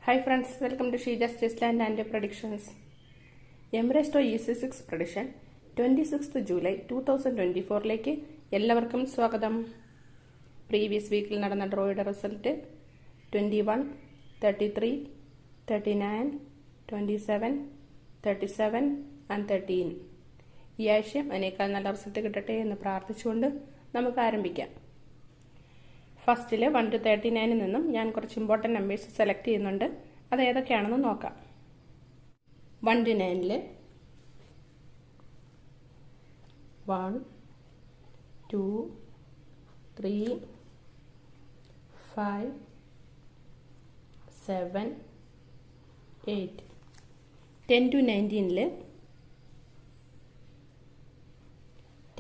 Hi friends, welcome to Sheja's Chessland and Predictions. Embrace EC6 Prediction 26th July 2024 എല്ലാവർക്കും സ്വാഗതം. Previous വീക്കിൽ നടന്ന ഡ്രോയുടെ result 21, 33, 39, 27, 37 and 13. ഈ ആഴ്ചയും അതിനേക്കാൾ നല്ല റിസൾട്ട് കിട്ടട്ടെ എന്ന് പ്രാർത്ഥിച്ചുകൊണ്ട് നമുക്ക് ആരംഭിക്കാം. ഫസ്റ്റിലെ 1 to 39 നിന്നും ഞാൻ കുറച്ച് ഇമ്പോർട്ടൻറ്റ് നമ്പേഴ്സ് സെലക്ട് ചെയ്യുന്നുണ്ട്. അത് ഏതൊക്കെയാണെന്ന് നോക്കാം. 1 to 9 1, 2, 3, 5, 7, 8. 10 to 19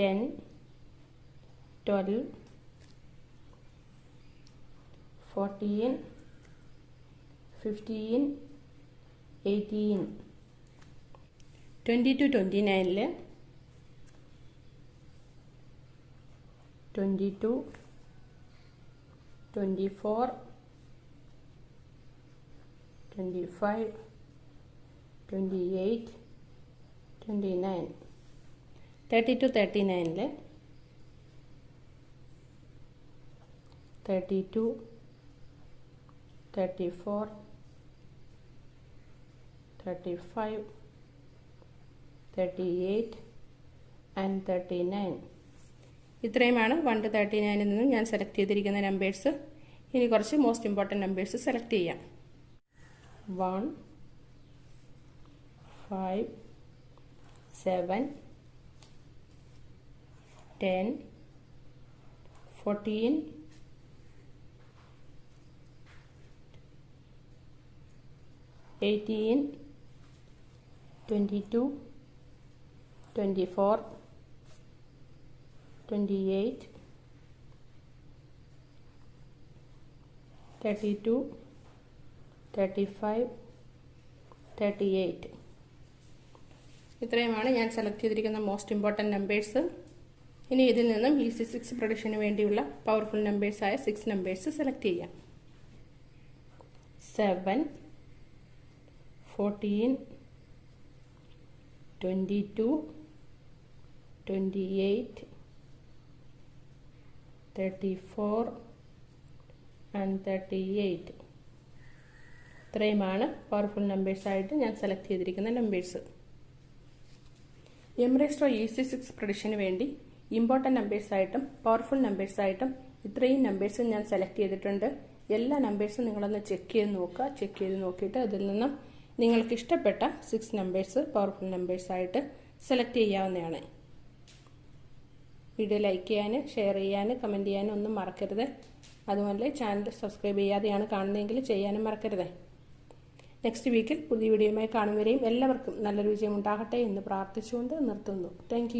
10, 12, 14, 15, 18. 20 to 29 22, 24, 25, 28, 29. 30 to 39 32, 34, 35, 38 and 39. ഇത്രയുമാണ് 1 to 39 നിന്നും ഞാൻ സെലക്ട് ചെയ്തിരിക്കുന്ന നമ്പേഴ്സ്. ഇനി കുറച്ച് മോസ്റ്റ് ഇമ്പോർട്ടൻറ്റ് നമ്പേഴ്സ് സെലക്ട് ചെയ്യാം. 1, 5, 7, 10, 14, 18, 22, 24, 28, 32, 35, 38. ഇത്രയുമാണ് ഞാൻ സെലക്ട് ചെയ്തിരിക്കുന്ന മോസ്റ്റ് ഇമ്പോർട്ടൻറ്റ് നമ്പേഴ്സ്. ഇനി ഇതിൽ നിന്നും EC6 പ്രഡിക്ഷന് വേണ്ടിയുള്ള പവർഫുൾ നമ്പേഴ്സായ 6 നമ്പേഴ്സ് സെലക്ട് ചെയ്യാം. 7, 14, 22, 28, 34 and 38. ഇത്രയുമാണ് പവർഫുൾ നമ്പേഴ്സായിട്ട് ഞാൻ സെലക്ട് ചെയ്തിരിക്കുന്ന നമ്പേഴ്സ്. എംബ്രേസ് EC6 പ്രഡിക്ഷന് വേണ്ടി ഇമ്പോർട്ടൻറ്റ് നമ്പേഴ്സായിട്ടും പവർഫുൾ നമ്പേഴ്സായിട്ടും ഇത്രയും നമ്പേഴ്സും ഞാൻ സെലക്ട് ചെയ്തിട്ടുണ്ട്. എല്ലാ നമ്പേഴ്സും നിങ്ങളൊന്ന് ചെക്ക് ചെയ്ത് നോക്കുക. ചെക്ക് ചെയ്ത് നോക്കിയിട്ട് അതിൽ നിന്നും നിങ്ങൾക്ക് ഇഷ്ടപ്പെട്ട 6 നമ്പേഴ്സ് പവർഫുൾ നമ്പേഴ്സായിട്ട് സെലക്ട് ചെയ്യാവുന്നതാണ്. വീഡിയോ ലൈക്ക് ചെയ്യാൻ, ഷെയർ ചെയ്യാൻ, കമൻറ്റ് ചെയ്യാനും ഒന്നും മറക്കരുത്. അതുപോലെ ചാനൽ സബ്സ്ക്രൈബ് ചെയ്യാതെയാണ് കാണുന്നതെങ്കിൽ ചെയ്യാനും മറക്കരുത്. നെക്സ്റ്റ് വീക്കിൽ പുതിയ വീഡിയോയുമായി കാണും വരെയും എല്ലാവർക്കും നല്ലൊരു വിജയം ഉണ്ടാകട്ടെ എന്ന് പ്രാർത്ഥിച്ചുകൊണ്ട് നിർത്തുന്നു. താങ്ക്